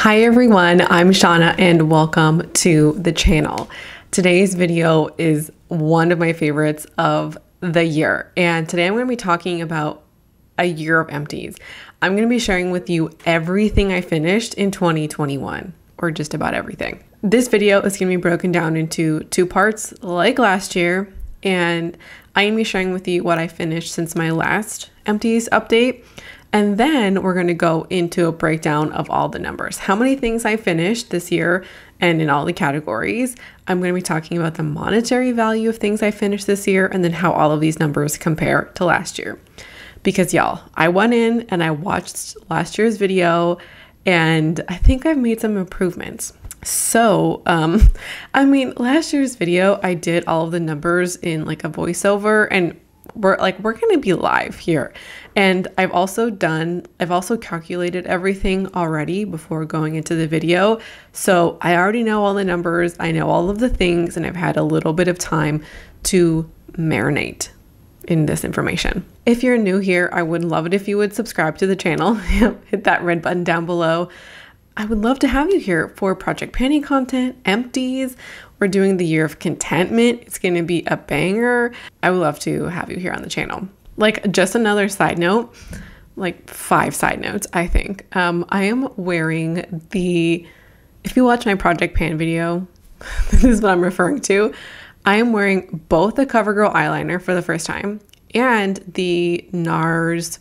Hi everyone, I'm Shauna and welcome to the channel. Today's video is one of my favorites of the year, and today I'm going to be talking about a year of empties. I'm going to be sharing with you everything I finished in 2021, or just about everything. This video is going to be broken down into two parts like last year, and I'm going to be sharing with you what I finished since my last empties update. And then we're going to go into a breakdown of all the numbers, how many things I finished this year and in all the categories. I'm going to be talking about the monetary value of things I finished this year and then how all of these numbers compare to last year. Because y'all, I went in and I watched last year's video and I think I've made some improvements. So, last year's video, I did all of the numbers in like a voiceover, and we're going to be live here. And I've also calculated everything already before going into the video. So I already know all the numbers, I know all of the things, and I've had a little bit of time to marinate in this information. If you're new here, I would love it if you would subscribe to the channel, hit that red button down below. I would love to have you here for Project Panty content, empties. We're doing the year of contentment. It's going to be a banger. I would love to have you here on the channel. Like, just another side note, like 5 side notes, I think. I am wearing if you watch my Project Pan video, this is what I'm referring to. I am wearing both the CoverGirl eyeliner for the first time and the NARS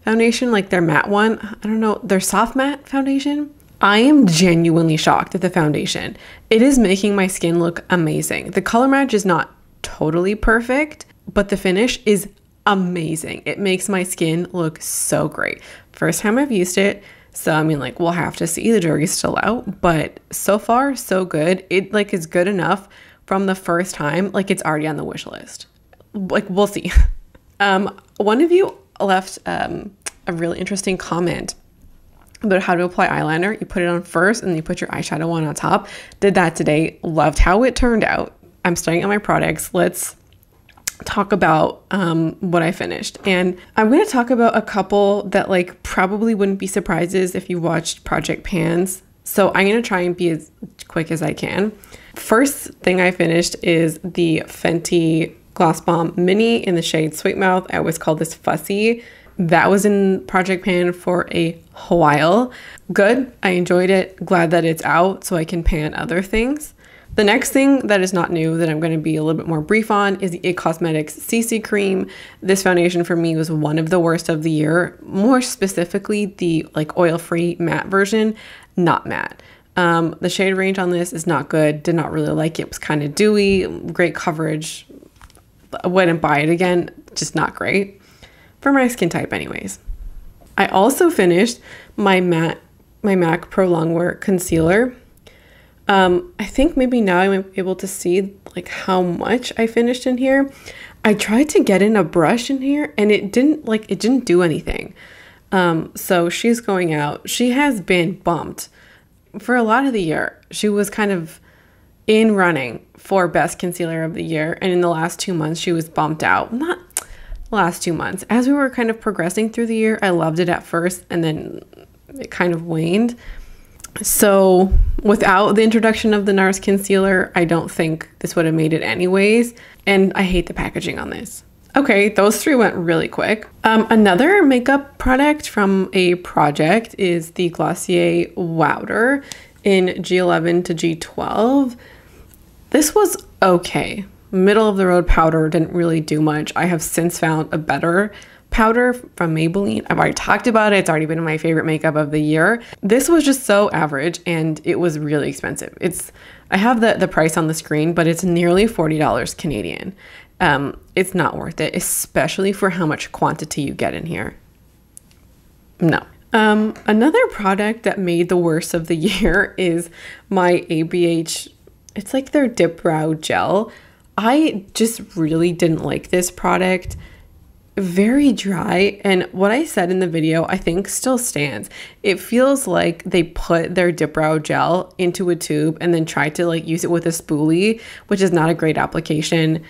foundation, like their matte one. I don't know, their soft matte foundation. I am genuinely shocked at the foundation. It is making my skin look amazing. The color match is not totally perfect, but the finish is amazing. It makes my skin look so great. First time I've used it, so we'll have to see. The jury's still out, but so far so good. It is good enough from the first time, it's already on the wish list. We'll see. One of you left a really interesting comment about how to apply eyeliner. You put it on first and then you put your eyeshadow on top. Did that today. Loved how it turned out. I'm starting on my products. Let's talk about what I finished. And I'm going to talk about a couple that probably wouldn't be surprises if you watched Project Pans. So I'm going to try and be as quick as I can. First thing I finished is the Fenty Gloss Bomb Mini in the shade Sweet Mouth. I always call this Fussy. That was in Project Pan for a while. Good. I enjoyed it. Glad that it's out so I can pan other things. The next thing that is not new that I'm going to be a little bit more brief on is the IT Cosmetics CC Cream. This foundation for me was one of the worst of the year. More specifically, the oil-free matte version, not matte. The shade range on this is not good. Did not really like it. It was kind of dewy. Great coverage. I wouldn't buy it again. Just not great for my skin type anyways. I also finished my MAC Pro Longwear Concealer. I think maybe now I'm able to see how much I finished in here. I tried to get in a brush in here and it didn't do anything. So she's going out. She has been bumped for a lot of the year. She was kind of in running for best concealer of the year, and in the last 2 months she was bumped out. Not the last 2 months. As we were kind of progressing through the year, I loved it at first and then it kind of waned. So without the introduction of the NARS concealer, I don't think this would have made it anyways. And I hate the packaging on this. Okay, those 3 went really quick. Another makeup product from a project is the Glossier Wowder in G11 to G12. This was okay. Middle of the road powder, didn't really do much. I have since found a better powder from Maybelline. I've already talked about it. It's already been my favorite makeup of the year. This was just so average and it was really expensive. I have the price on the screen, but it's nearly $40 Canadian. It's not worth it, especially for how much quantity you get in here. No. Another product that made the worst of the year is my ABH. It's their Dip Brow Gel. I just really didn't like this product. Very dry, and what I said in the video I think still stands. It feels like they put their Dip Brow Gel into a tube and then tried to use it with a spoolie, which is not a great application.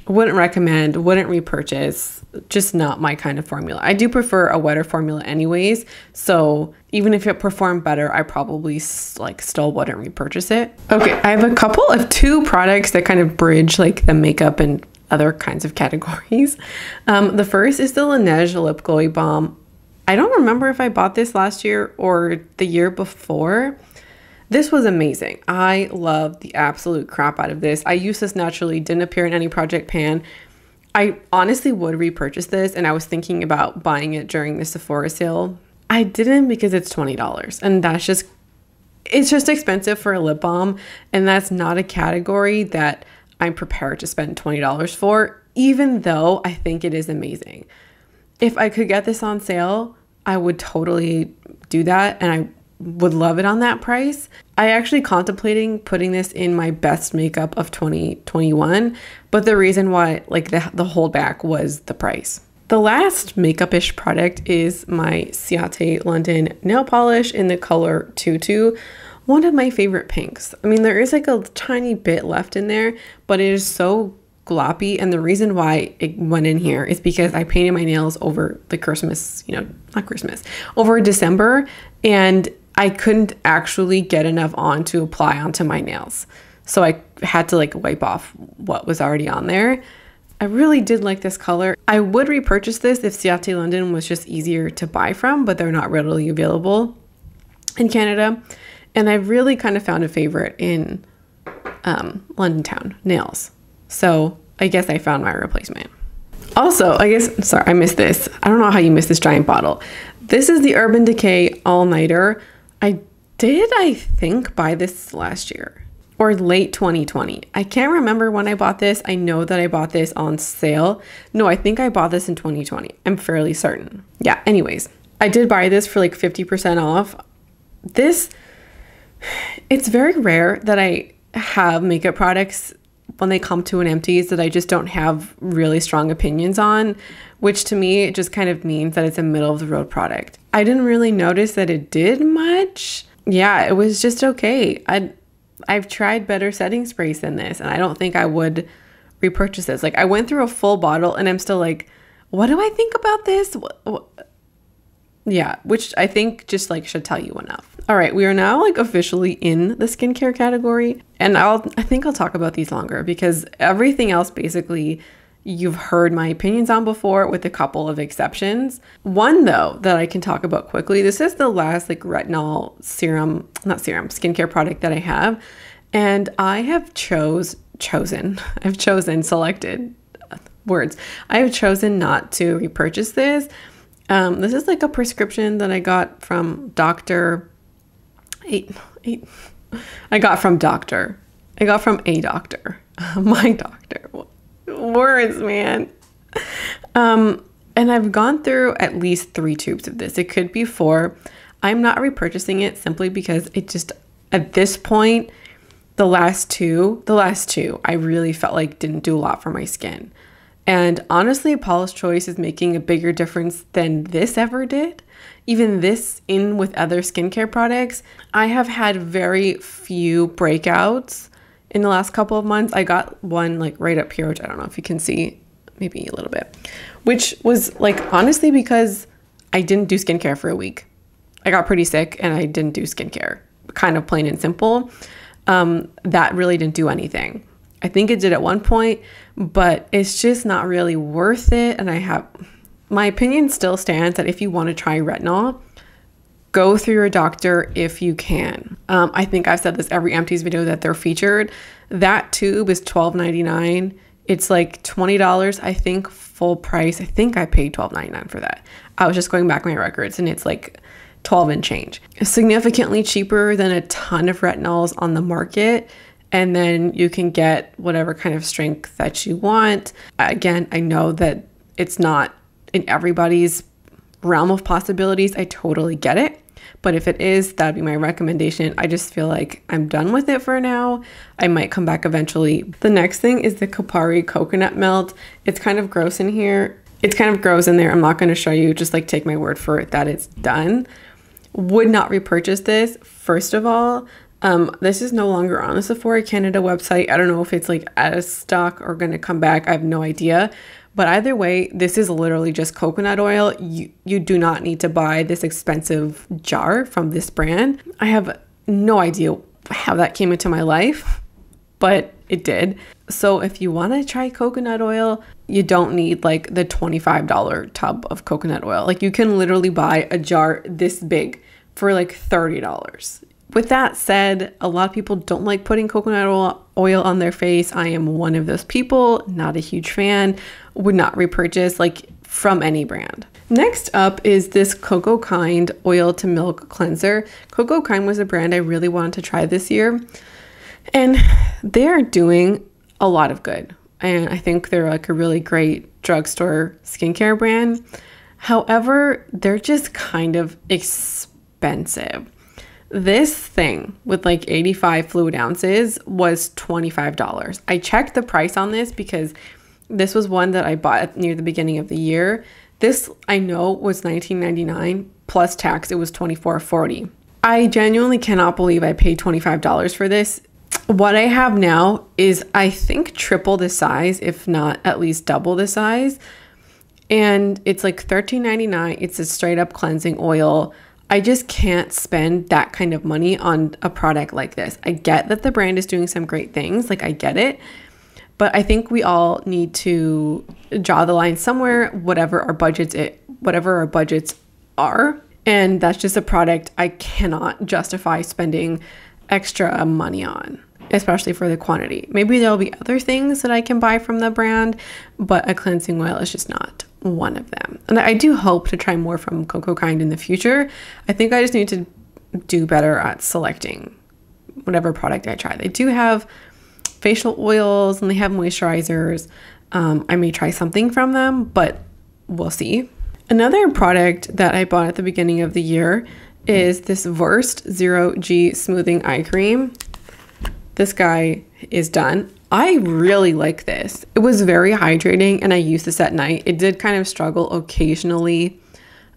Wouldn't recommend, wouldn't repurchase, just not my kind of formula. I do prefer a wetter formula anyways, so even if it performed better, I probably like still wouldn't repurchase it. Okay, I have a couple of two products that kind of bridge like the makeup and other kinds of categories. The first is the Laneige Lip Glowy Balm. I don't remember if I bought this last year or the year before. This was amazing. I love the absolute crap out of this. I use this naturally, didn't appear in any project pan. I honestly would repurchase this, and I was thinking about buying it during the Sephora sale. I didn't because it's $20, and it's just expensive for a lip balm, and that's not a category that I'm prepared to spend $20 for, even though I think it is amazing. If I could get this on sale, I would totally do that, and I would love it on that price. I actually contemplating putting this in my best makeup of 2021, but the reason why like the holdback was the price. The last makeup-ish product is my Ciate London nail polish in the color Tutu, one of my favorite pinks. I mean, there is like a tiny bit left in there, but it is so gloppy, and the reason why it went in here is because I painted my nails over the Christmas, not Christmas, over December, and I couldn't actually get enough on to apply onto my nails. So I had to like wipe off what was already on there. I really did like this color. I would repurchase this if Ciate London was just easier to buy from, but they're not readily available in Canada. And I really kind of found a favorite in London Town Nails. So I guess I found my replacement. Also, sorry, I missed this. I don't know how you missed this giant bottle. This is the Urban Decay All Nighter. I think, buy this last year or late 2020. I can't remember when I bought this. I know that I bought this on sale. No, I think I bought this in 2020. I'm fairly certain. Yeah, anyways, I did buy this for like 50% off. It's very rare that I have makeup products when they come to an empties that I just don't have really strong opinions on, which to me it just kind of means that it's a middle of the road product. I didn't really notice that it did much. Yeah, it was just okay. I've tried better setting sprays than this, and I don't think I would repurchase this. Like, I went through a full bottle and I'm still like, what do I think about this? Yeah, which I think just like should tell you enough. All right, we are now like officially in the skincare category, and I think I'll talk about these longer because everything else basically you've heard my opinions on before with a couple of exceptions. One though that I can talk about quickly, this is the last like retinol skincare product that I have, and I have chosen not to repurchase this. This is like a prescription that I got from I got from a doctor, my doctor. Words, man. And I've gone through at least 3 tubes of this. It could be 4. I'm not repurchasing it simply because it just, at this point, the last two, I really felt like didn't do a lot for my skin. And honestly, Paula's Choice is making a bigger difference than this ever did. Even this in with other skincare products. I have had very few breakouts in the last couple of months. I got one like right up here, which I don't know if you can see, maybe a little bit, which was like honestly because I didn't do skincare for a week. I got pretty sick and I didn't do skincare, kind of plain and simple. That really didn't do anything. I think it did at one point, but it's just not really worth it. And my opinion still stands that if you want to try retinol, go through your doctor if you can. I think I've said this every empties video that they're featured. That tube is $12.99. It's like $20, I think, full price. I think I paid $12.99 for that. I was just going back my records and it's like 12 and change. Significantly cheaper than a ton of retinols on the market. And then you can get whatever kind of strength that you want. Again, I know that it's not in everybody's realm of possibilities. I totally get it. But if it is, that'd be my recommendation. I just feel like I'm done with it for now. I might come back eventually. The next thing is the Kopari Coconut Melt. It's kind of gross in here. It's kind of gross in there. I'm not going to show you. Just like take my word for it that it's done. Would not repurchase this. First of all, This is no longer on the Sephora Canada website. I don't know if it's like out of stock or going to come back. I have no idea. But either way, this is literally just coconut oil. You do not need to buy this expensive jar from this brand. I have no idea how that came into my life, but it did. So if you want to try coconut oil, you don't need like the $25 tub of coconut oil. Like you can literally buy a jar this big for like $30. With that said, a lot of people don't like putting coconut oil on their face. I am one of those people, not a huge fan, would not repurchase like from any brand. Next up is this Coco Kind oil to milk cleanser. Coco Kind was a brand I really wanted to try this year, and they're doing a lot of good. And I think they're like a really great drugstore skincare brand. However, they're just kind of expensive. This thing with like 85 fluid ounces was $25. I checked the price on this because this was one that I bought near the beginning of the year. This I know was $19.99 plus tax. It was $24.40. I genuinely cannot believe I paid $25 for this. What I have now is I think triple the size, if not at least double the size. And it's like $13.99. It's a straight up cleansing oil. I just can't spend that kind of money on a product like this. I get that the brand is doing some great things, like I get it, but I think we all need to draw the line somewhere, whatever our budgets are. And that's just a product I cannot justify spending extra money on, especially for the quantity. Maybe there'll be other things that I can buy from the brand, but a cleansing oil is just not one of them. And I do hope to try more from Coco Kind in the future. I think I just need to do better at selecting whatever product I try. They do have facial oils and they have moisturizers. I may try something from them, but we'll see. Another product that I bought at the beginning of the year is this Versed Zero G Smoothing Eye Cream. This guy is done. I really like this. It was very hydrating and I used this at night. It did kind of struggle occasionally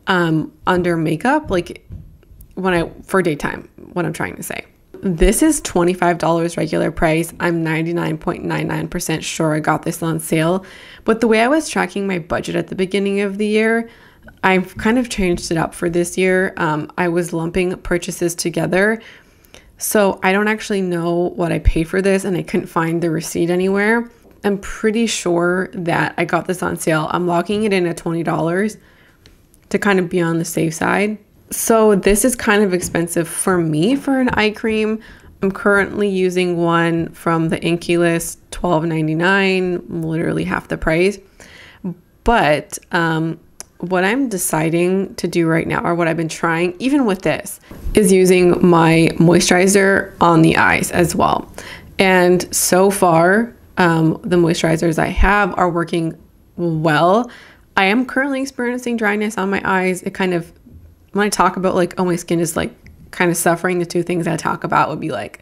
under makeup, like for daytime, what I'm trying to say. This is $25 regular price. I'm 99.99% sure I got this on sale. But the way I was tracking my budget at the beginning of the year, I've kind of changed it up for this year. I was lumping purchases together. So I don't actually know what I paid for this and I couldn't find the receipt anywhere. I'm pretty sure that I got this on sale. I'm locking it in at $20 to kind of be on the safe side. So this is kind of expensive for me for an eye cream. I'm currently using one from the Inkey List, $12.99, literally half the price. But what I'm deciding to do right now, or what I've been trying, even with this, is using my moisturizer on the eyes as well. And so far, the moisturizers I have are working well. I am currently experiencing dryness on my eyes. It kind of, when I talk about like, oh, my skin is like kind of suffering, the two things I talk about would be like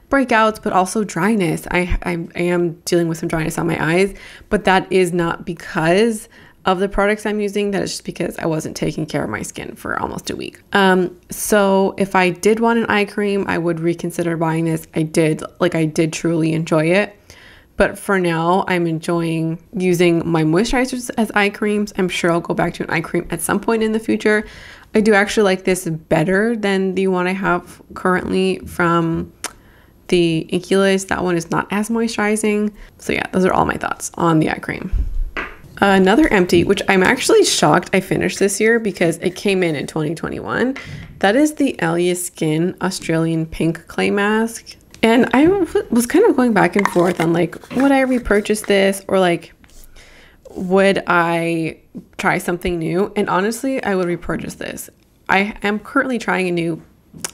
breakouts, but also dryness. I am dealing with some dryness on my eyes, but that is not because of the products I'm using. That is just because I wasn't taking care of my skin for almost a week. So if I did want an eye cream, I would reconsider buying this. I did truly enjoy it. But for now, I'm enjoying using my moisturizers as eye creams. I'm sure I'll go back to an eye cream at some point in the future. I do actually like this better than the one I have currently from the Inkey List. That one is not as moisturizing. So yeah, those are all my thoughts on the eye cream. Another empty, which I'm actually shocked I finished this year because it came in 2021. That is the Alia Skin Australian Pink Clay Mask. And I was kind of going back and forth on like, would I repurchase this or like, would I try something new? And honestly, I would repurchase this. I am currently trying a new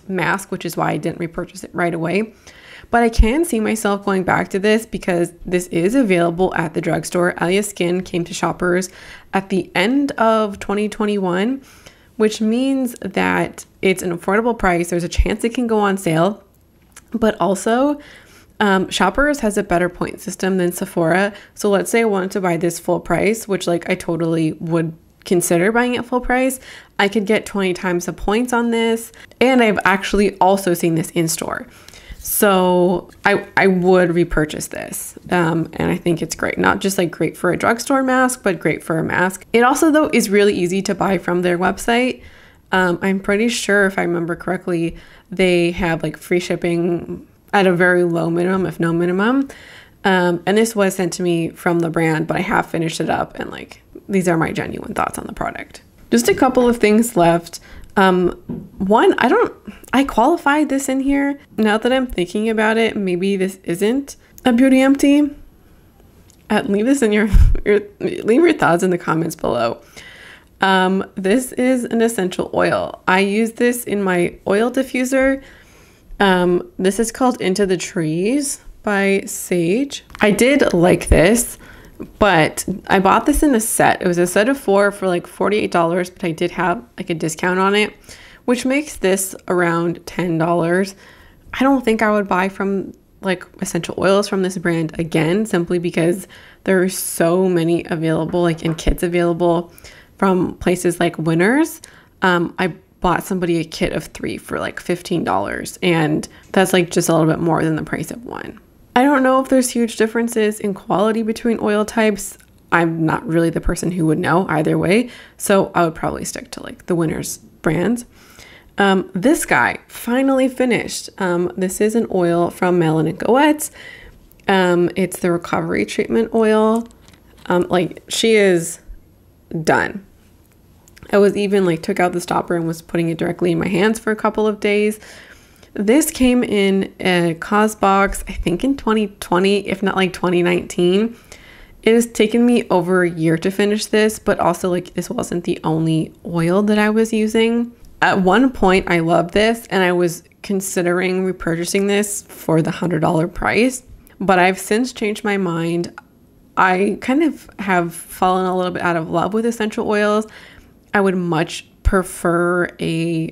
mask, which is why I didn't repurchase it right away. But I can see myself going back to this because this is available at the drugstore. Alia Skin came to shoppers at the end of 2021, which means that it's an affordable price. There's a chance it can go on sale, but also Shoppers has a better point system than Sephora. So let's say I wanted to buy this full price, which like I totally would consider buying it full price, I could get 20 times the points on this. And I've actually also seen this in store. So I would repurchase this. And I think it's great. Not just like great for a drugstore mask, but great for a mask. It also though is really easy to buy from their website. I'm pretty sure if I remember correctly, they have like free shipping at a very low minimum, if no minimum. And this was sent to me from the brand, but I have finished it up and like, these are my genuine thoughts on the product. Just a couple of things left. One, I qualified this in here. Now that I'm thinking about it, maybe this isn't a beauty empty. Leave this in leave your thoughts in the comments below. This is an essential oil. I use this in my oil diffuser. This is called Into the Trees by Sage. I did like this, but I bought this in a set. It was a set of 4 for like $48, but I did have like a discount on it, which makes this around $10. I don't think I would buy from like essential oils from this brand again, simply because there are so many available, like in kits available from places like Winners. I bought somebody a kit of 3 for like $15, and that's like just a little bit more than the price of one. I don't know if there's huge differences in quality between oil types. I'm not really the person who would know either way, so I would probably stick to like the Winners brands. This guy finally finished. This is an oil from Melon & Goetz. It's the recovery treatment oil. Like, she is done. I was even like took out the stopper and was putting it directly in my hands for a couple of days. This came in a Cos box, I think in 2020, if not like 2019. It has taken me over a year to finish this, but also like this wasn't the only oil that I was using. At one point, I loved this and I was considering repurchasing this for the $100 price, but I've since changed my mind. I kind of have fallen a little bit out of love with essential oils. I would much prefer a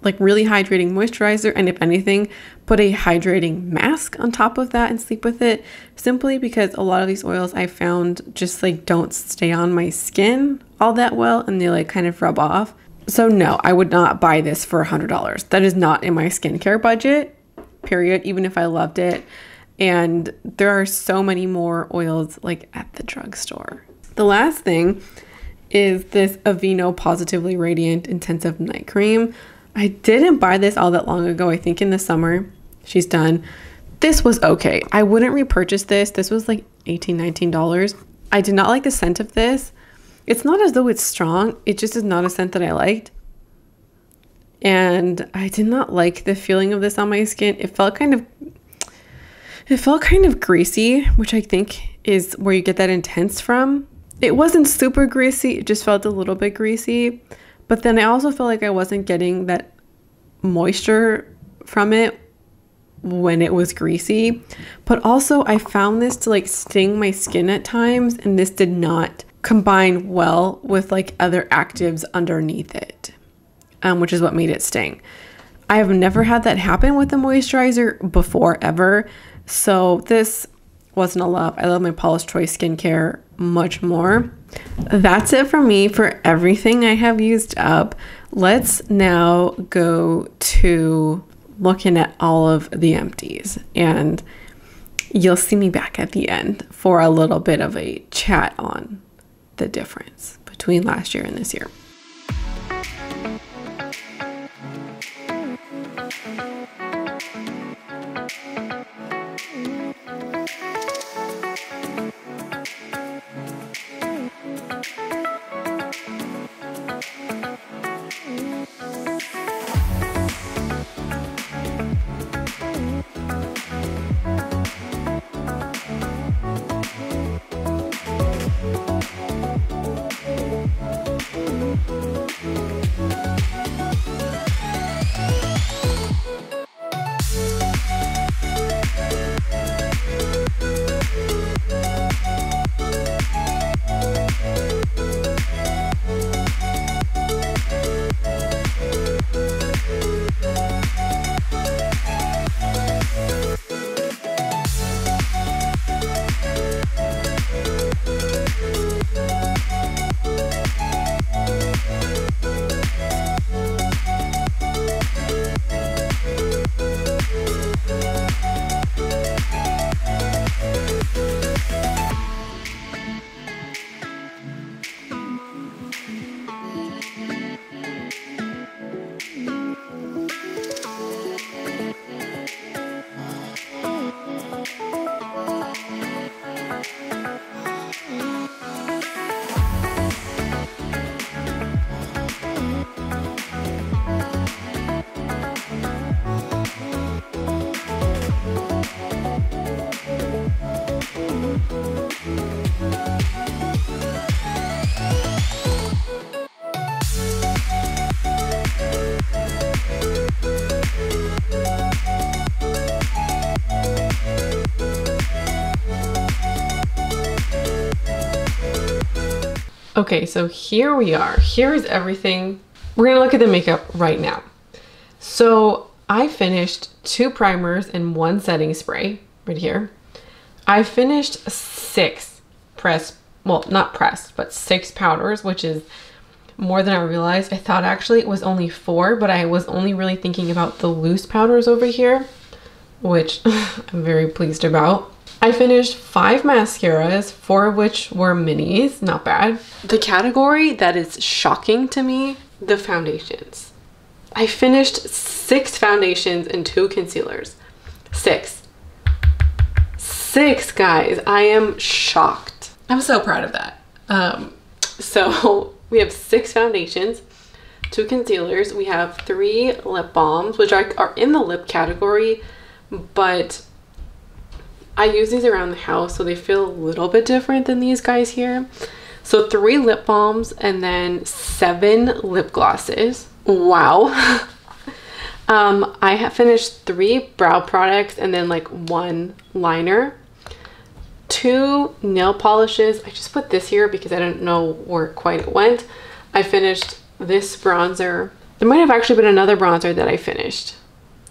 like really hydrating moisturizer, and if anything, put a hydrating mask on top of that and sleep with it, simply because a lot of these oils I found just like don't stay on my skin all that well, and they like kind of rub off. So no, I would not buy this for $100. That is not in my skincare budget, period, even if I loved it. And there are so many more oils like at the drugstore. The last thing is this Aveeno Positively Radiant Intensive Night Cream. I didn't buy this all that long ago. I think in the summer she's done. This was okay. I wouldn't repurchase this. This was like $18, $19. I did not like the scent of this. It's not as though it's strong. It just is not a scent that I liked. And I did not like the feeling of this on my skin. It felt kind of greasy, which I think is where you get that intense from. It wasn't super greasy. It just felt a little bit greasy. But then I also felt like I wasn't getting that moisture from it when it was greasy. But also I found this to like sting my skin at times, and this did not combine well with like other actives underneath it, which is what made it sting. I have never had that happen with a moisturizer before ever. So this wasn't a love. I love my Paula's Choice skincare much more. That's it for me for everything I have used up. Let's now go to looking at all of the empties, and you'll see me back at the end for a little bit of a chat on the difference between last year and this year. Okay, so here we are. Here's everything. We're gonna look at the makeup right now. So I finished 2 primers and 1 setting spray right here. I finished 6 well, not pressed, but 6 powders, which is more than I realized. I thought actually it was only 4, but I was only really thinking about the loose powders over here, which I'm very pleased about. I finished 5 mascaras, 4 of which were minis, not bad. The category that is shocking to me, the foundations. I finished 6 foundations and 2 concealers. 6, guys, I am shocked. I'm so proud of that. So we have 6 foundations, 2 concealers. We have 3 lip balms, which are in the lip category, but I use these around the house, so they feel a little bit different than these guys here. So 3 lip balms and then 7 lip glosses. Wow. I have finished 3 brow products and then like 1 liner. 2 nail polishes. I just put this here because I don't know where quite it went. I finished this bronzer. There might have actually been another bronzer that I finished,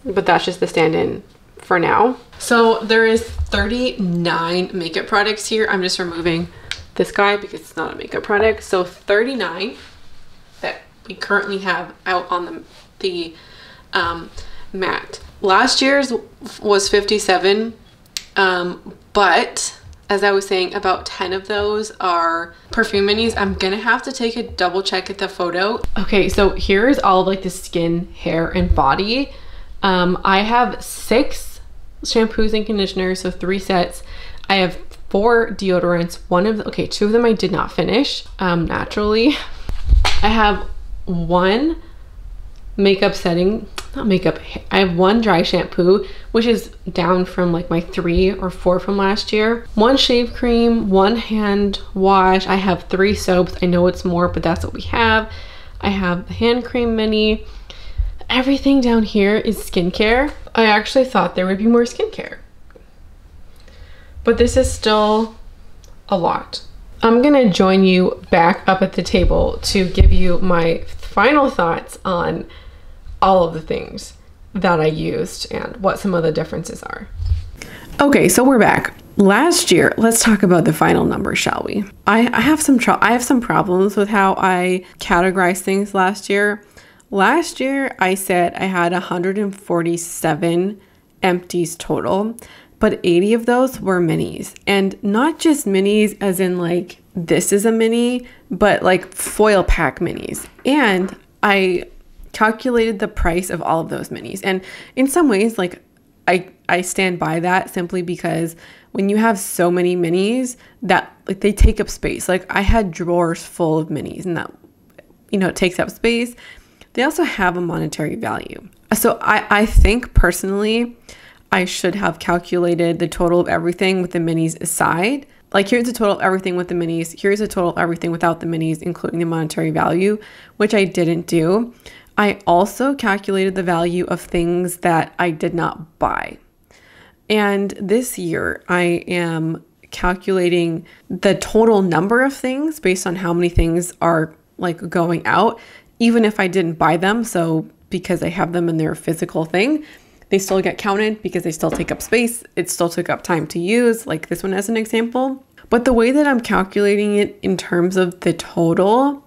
but that's just the stand-in for now. So there is 39 makeup products here. I'm just removing this guy because it's not a makeup product. So 39 that we currently have out on the mat. Last year's was 57, but as I was saying, about 10 of those are perfume minis. I'm gonna have to take a double check at the photo. Okay, so here's all of like the skin, hair, and body. I have 6 shampoos and conditioners, so 3 sets. I have 4 deodorants. 2 of them I did not finish, naturally. I have 1 makeup setting, I have 1 dry shampoo, which is down from like my 3 or 4 from last year. 1 shave cream, 1 hand wash. I have 3 soaps. I know it's more, but that's what we have. I have the hand cream mini. Everything down here is skincare. I actually thought there would be more skincare, but this is still a lot. I'm gonna join you back up at the table to give you my final thoughts on all of the things that I used and what some of the differences are. Okay, so we're back. Last year, let's talk about the final numbers, shall we? I have some problems with how I categorized things last year. Last year, I said I had 147 empties total, but 80 of those were minis. And not just minis as in like, this is a mini, but like foil pack minis. And I calculated the price of all of those minis. And in some ways, like I stand by that simply because when you have so many minis that like they take up space. Like I had drawers full of minis and that, it takes up space. They also have a monetary value. So I think personally, I should have calculated the total of everything with the minis aside. Like here's the total of everything with the minis. Here's the total of everything without the minis, including the monetary value, which I didn't do. I also calculated the value of things that I did not buy. And this year I am calculating the total number of things based on how many things are like going out, even if I didn't buy them. So because I have them in their physical thing, they still get counted because they still take up space. It still took up time to use, like this one as an example. But the way that I'm calculating it in terms of the total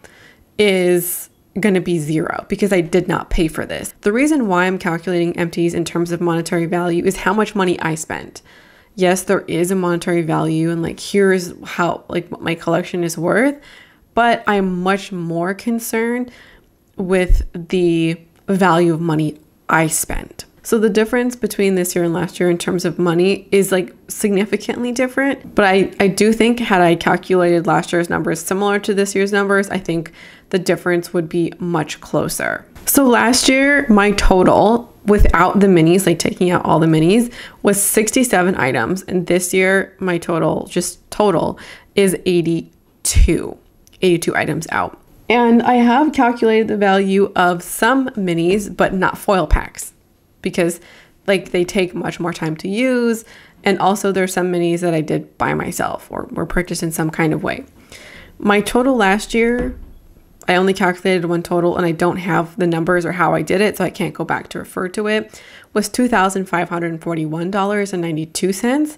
is going to be 0 because I did not pay for this. The reason why I'm calculating empties in terms of monetary value is how much money I spent. Yes, there is a monetary value and like here's how like what my collection is worth, but I'm much more concerned with the value of money I spent. So the difference between this year and last year in terms of money is like significantly different. But I do think had I calculated last year's numbers similar to this year's numbers, I think the difference would be much closer. So last year, my total without the minis, like taking out all the minis, was 67 items. And this year, my total, just total, is 82 items out. And I have calculated the value of some minis, but not foil packs, because like they take much more time to use. And also there's some minis that I did by myself or were purchased in some kind of way. My total last year, I only calculated one total and I don't have the numbers or how I did it, so I can't go back to refer to it, was $2,541.92.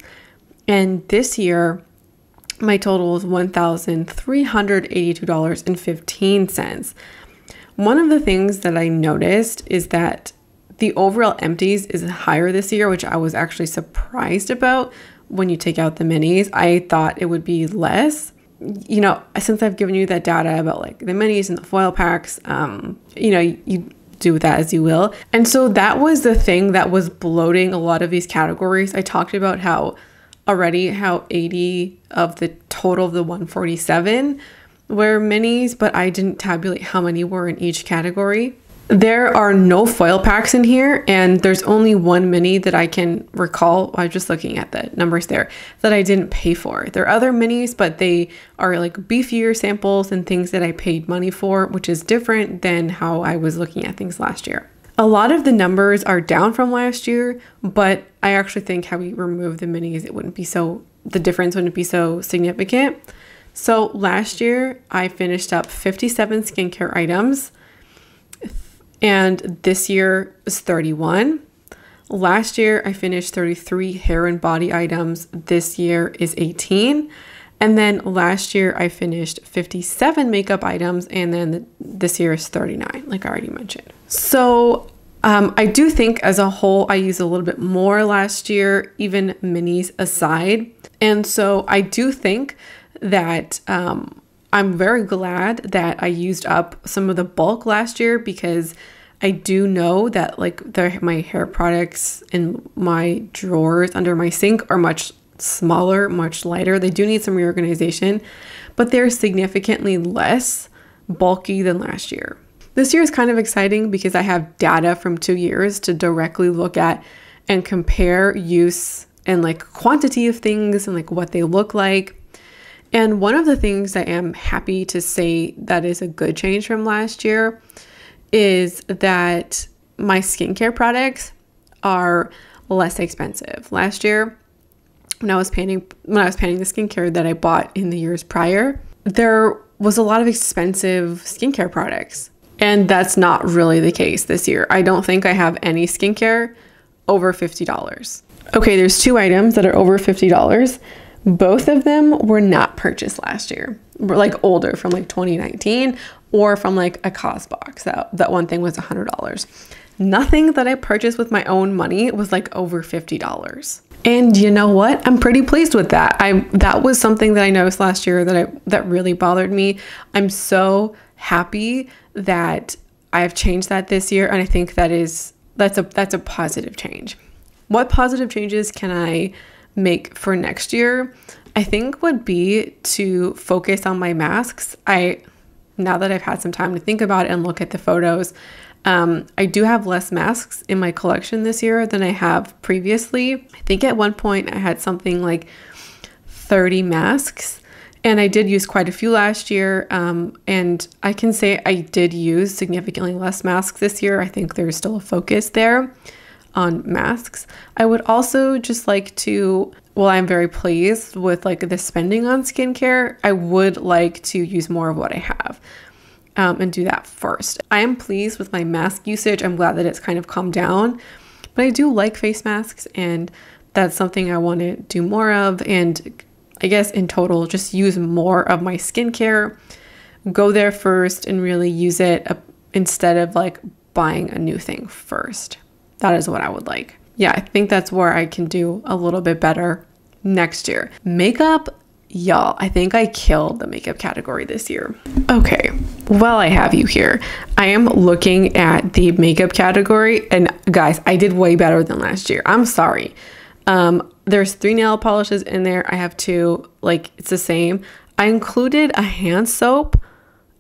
And this year, my total is $1,382.15. One of the things that I noticed is that the overall empties is higher this year, which I was actually surprised about. When you take out the minis, I thought it would be less. You know, since I've given you that data about like the minis and the foil packs, you know, you do with that as you will. And so that was the thing that was bloating a lot of these categories. I talked about how 80 of the total of the 147 were minis, but I didn't tabulate how many were in each category. There are no foil packs in here, and there's only one mini that I can recall. I'm just looking at the numbers there that I didn't pay for. There are other minis, but they are like beefier samples and things that I paid money for, which is different than how I was looking at things last year. A lot of the numbers are down from last year, but I actually think how we remove the minis, the difference wouldn't be so significant. So last year I finished up 57 skincare items. And this year is 31. Last year, I finished 33 hair and body items. This year is 18. And then last year, I finished 57 makeup items. And then this year is 39, like I already mentioned. So I do think as a whole, I used a little bit more last year, even minis aside. And so I do think that I'm very glad that I used up some of the bulk last year, because I do know that like my hair products in my drawers under my sink are much smaller, much lighter. They do need some reorganization, but they're significantly less bulky than last year. This year is kind of exciting because I have data from 2 years to directly look at and compare use and like quantity of things and like what they look like. And one of the things I am happy to say that is a good change from last year is that my skincare products are less expensive. Last year, when I was painting the skincare that I bought in the years prior, there was a lot of expensive skincare products. And that's not really the case this year. I don't think I have any skincare over $50. Okay, there's 2 items that are over $50. Both of them were not purchased last year. Were like older, from like 2019 or from like a cost box. That one thing was $100. Nothing that I purchased with my own money was like over $50. And you know what? I'm pretty pleased with that. That was something that I noticed last year that really bothered me. I'm so happy that I have changed that this year, and I think that's a positive change. What positive changes can I make for next year? I think would be to focus on my masks. Now that I've had some time to think about it and look at the photos, I do have less masks in my collection this year than I have previously. I think at one point I had something like 30 masks, and I did use quite a few last year. And I can say I did use significantly less masks this year. I think there's still a focus there on masks. I would also just like to, well, I'm very pleased with like the spending on skincare. I would like to use more of what I have and do that first. I am pleased with my mask usage. I'm glad that it's kind of calmed down, but I do like face masks, and that's something I want to do more of. And I guess in total, just use more of my skincare, go there first and really use it instead of like buying a new thing first. That is what I would like. Yeah, I think that's where I can do a little bit better next year. Makeup, y'all, I think I killed the makeup category this year. Okay, well, I have you here. I am looking at the makeup category, and guys, I did way better than last year. I'm sorry. There's 3 nail polishes in there. I have 2, like it's the same. I included a hand soap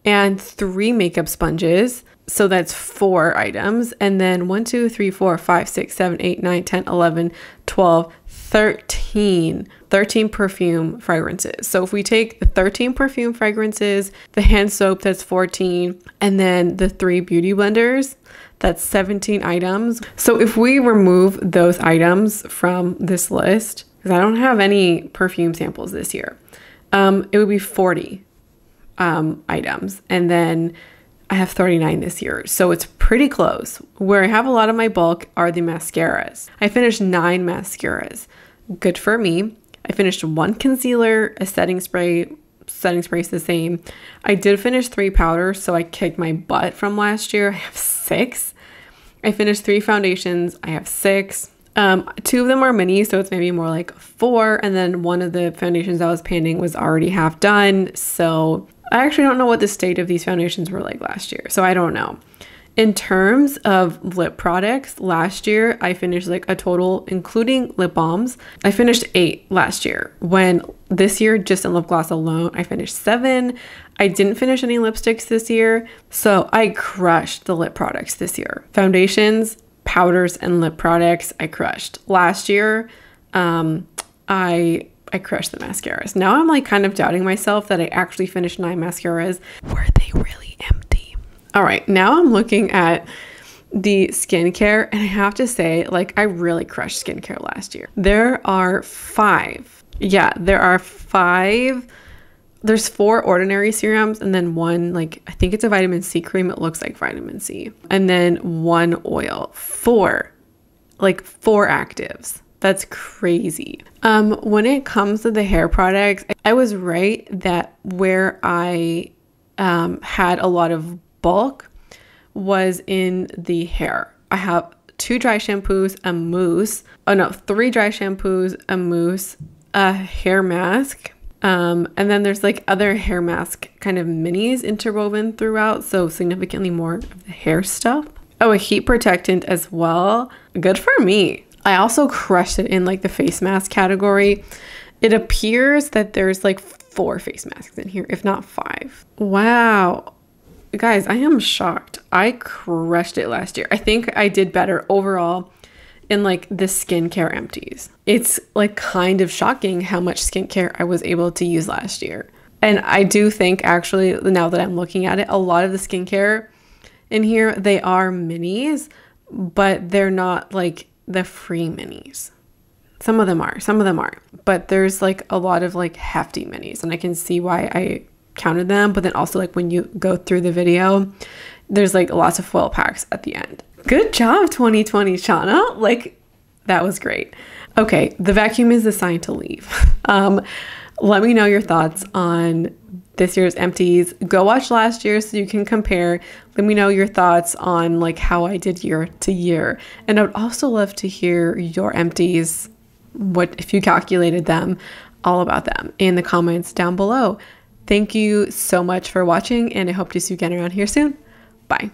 and 3 makeup sponges. So that's 4 items. And then 1, 2, 3, 4, 5, 6, 7, 8, 9, 10, 11, 12, 13 perfume fragrances. So if we take the 13 perfume fragrances, the hand soap, that's 14, and then the 3 beauty blenders, that's 17 items. So if we remove those items from this list, because I don't have any perfume samples this year, it would be 40. items. And then I have 39 this year. So it's pretty close. Where I have a lot of my bulk are the mascaras. I finished 9 mascaras. Good for me. I finished 1 concealer, a setting spray. Setting spray is the same. I did finish 3 powders, so I kicked my butt from last year. I have 6. I finished 3 foundations. I have 6. 2 of them are mini, so it's maybe more like 4. And then one of the foundations I was painting was already half done. So I actually don't know what the state of these foundations were like last year. So I don't know. In terms of lip products, last year I finished like a total, including lip balms, I finished 8 last year. When this year, just in lip gloss alone, I finished 7. I didn't finish any lipsticks this year. So I crushed the lip products this year. Foundations, powders, and lip products, I crushed. Last year, I crushed the mascaras. Now I'm like kind of doubting myself that I actually finished 9 mascaras. Were they really empty? All right, now I'm looking at the skincare, and I have to say, like, I really crushed skincare last year. There are 5. Yeah, there are 5. There's 4 ordinary serums and then 1, like, I think it's a vitamin C cream. It looks like vitamin C. And then 1 oil. 4 actives. That's crazy. When it comes to the hair products, I was right that where I had a lot of bulk was in the hair. I have 2 dry shampoos, a mousse. Oh no, 3 dry shampoos, a mousse, a hair mask. And then there's like other hair mask kind of minis interwoven throughout. So significantly more of the hair stuff. Oh, a heat protectant as well. Good for me. I also crushed it in like the face mask category. It appears that there's like 4 face masks in here, if not 5. Wow. Guys, I am shocked. I crushed it last year. I think I did better overall in like the skincare empties. It's like kind of shocking how much skincare I was able to use last year. And I do think actually, now that I'm looking at it, a lot of the skincare in here, they are minis, but they're not like the free minis. Some of them are, but there's like a lot of like hefty minis, and I can see why I counted them. But then also like when you go through the video, there's like lots of foil packs at the end. Good job 2020, Shauna. Like that was great. Okay, the vacuum is the sign to leave. Let me know your thoughts on this year's empties. Go watch last year so you can compare. Let me know your thoughts on like how I did year to year. And I would also love to hear your empties, what if you calculated them, all about them in the comments down below. Thank you so much for watching, and I hope to see you again around here soon. Bye.